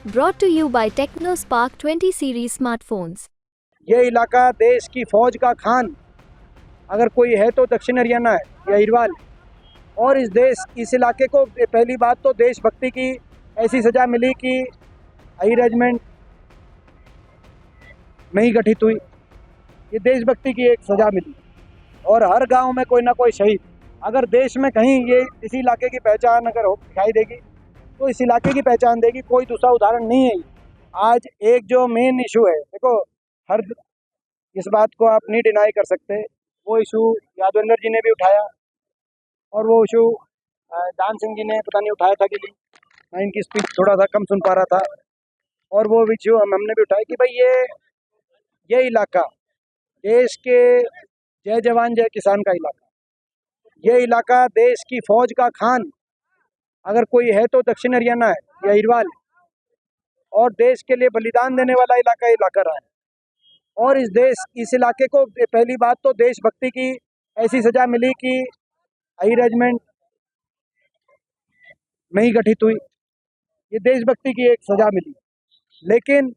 Brought to you by TechnoSpark 20 series smartphones. ये इलाका देश की फौज का खान अगर कोई है तो दक्षिण हरियाणा है या हिरवाल। और इस इलाके को पहली बात तो देशभक्ति की ऐसी सज़ा मिली कि आई रेजिमेंट में ही गठित हुई। ये देशभक्ति की एक सज़ा मिली और हर गांव में कोई ना कोई शहीद। अगर देश में कहीं ये इसी इलाके की पहचान अगर दिखाई देगी तो इस इलाके की पहचान देगी, कोई दूसरा उदाहरण नहीं है। आज एक जो मेन इशू है, देखो हर इस बात को आप नहीं डिनाई कर सकते, वो इशू यादवेंद्र जी ने भी उठाया और वो इशू दान सिंह जी ने पता नहीं उठाया था कि नहीं, मैं इनकी स्पीच थोड़ा सा कम सुन पा रहा था। और वो इशू हमने भी उठाया कि भाई ये इलाका देश के जय जवान जय किसान का इलाका, ये इलाका देश की फौज का खान अगर कोई है तो दक्षिण हरियाणा है या हिरवाल। और देश के लिए बलिदान देने वाला इलाका रहा है। और इस इलाके को पहली बात तो देशभक्ति की ऐसी सज़ा मिली कि आई रेजिमेंट में ही गठित हुई। ये देशभक्ति की एक सज़ा मिली। लेकिन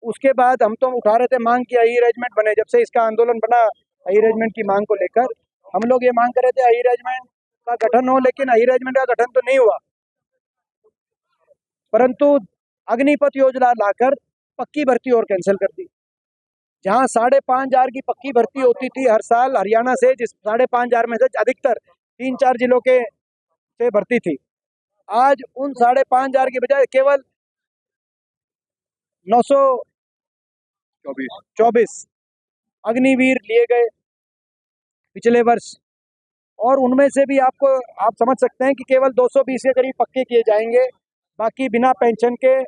उसके बाद हम तो उठा रहे थे मांग कि आई रेजिमेंट बने। जब से इसका आंदोलन बना आई रेजिमेंट की मांग को लेकर, हम लोग ये मांग कर रहे थे आई रेजिमेंट का गठन हो, लेकिन आई रेजिमेंट का गठन तो नहीं हुआ, परंतु अग्निपथ योजना लाकर पक्की भर्ती और कैंसिल कर दी। जहां 5,500 की पक्की भर्ती होती थी हर साल हरियाणा से, जिस 5,500 में से अधिकतर 3-4 जिलों के से भर्ती थी, आज उन 5,500 की बजाय केवल 924 अग्निवीर लिए गए पिछले वर्ष। और उनमें से भी आप समझ सकते हैं कि केवल 220 के करीब पक्के किए जाएंगे, बाकी बिना पेंशन के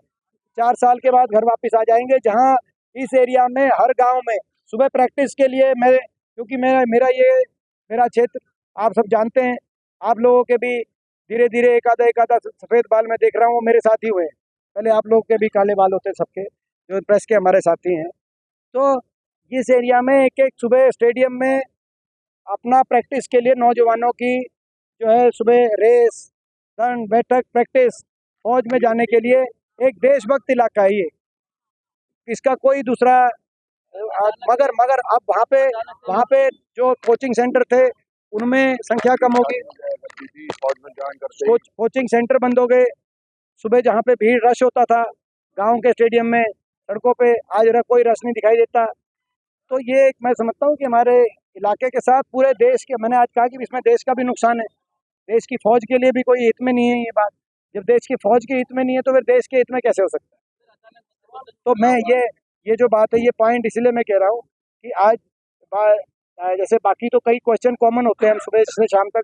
4 साल के बाद घर वापस आ जाएंगे। जहां इस एरिया में हर गांव में सुबह प्रैक्टिस के लिए क्योंकि मेरा क्षेत्र आप सब जानते हैं, आप लोगों के भी धीरे धीरे एक आधा सफ़ेद बाल में देख रहा हूँ, मेरे साथी हुए हैं। पहले आप लोग के भी काले बाल होते सबके, जो प्रेस के हमारे साथी हैं। तो इस एरिया में एक सुबह स्टेडियम में अपना प्रैक्टिस के लिए नौजवानों की जो है सुबह रेस, दंड बैठक प्रैक्टिस, फौज में जाने के लिए एक देशभक्त इलाका है ये। इसका कोई दूसरा मगर अब वहाँ पे जो कोचिंग सेंटर थे उनमें संख्या कम होगी, कोचिंग सेंटर बंद हो गए। सुबह जहाँ पे भीड़ रश होता था गांव के स्टेडियम में, सड़कों पे आज कोई रश नहीं दिखाई देता। तो ये मैं समझता हूँ कि हमारे इलाके के साथ पूरे देश के, मैंने आज कहा कि इसमें देश का भी नुकसान है। देश की फौज के लिए भी कोई हित में नहीं है ये बात। जब देश की फौज के हित में नहीं है तो फिर देश के हित में कैसे हो सकता है? तो मैं ये जो बात है, ये पॉइंट इसलिए मैं कह रहा हूँ कि आज जैसे बाकी तो कई क्वेश्चन कॉमन होते हैं, हम सुबह से शाम तक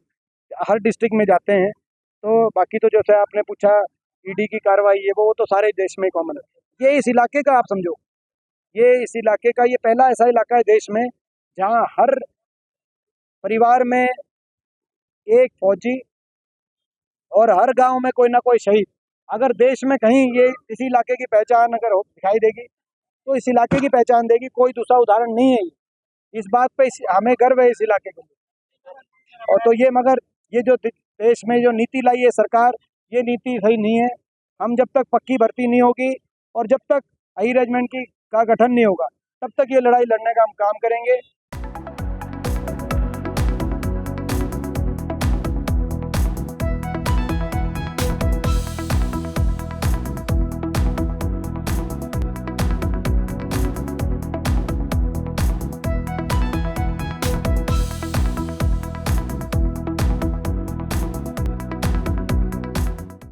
हर डिस्ट्रिक्ट में जाते हैं, तो बाकी तो जैसे आपने पूछा ईडी की कार्रवाई है वो तो सारे देश में कॉमन है। ये इस इलाके का आप समझो, ये इस इलाके का ये पहला ऐसा इलाका है देश में जहाँ हर परिवार में एक फौजी और हर गांव में कोई ना कोई शहीद। अगर देश में कहीं ये इसी इलाके की पहचान अगर दिखाई देगी तो इस इलाके की पहचान देगी, कोई दूसरा उदाहरण नहीं है। इस बात पे हमें गर्व है इस इलाके के लिए। और तो ये मगर ये जो देश में जो नीति लाई है सरकार, ये नीति सही नहीं है। हम जब तक पक्की भर्ती नहीं होगी और जब तक आई रेजिमेंट का गठन नहीं होगा, तब तक ये लड़ाई लड़ने का हम काम करेंगे।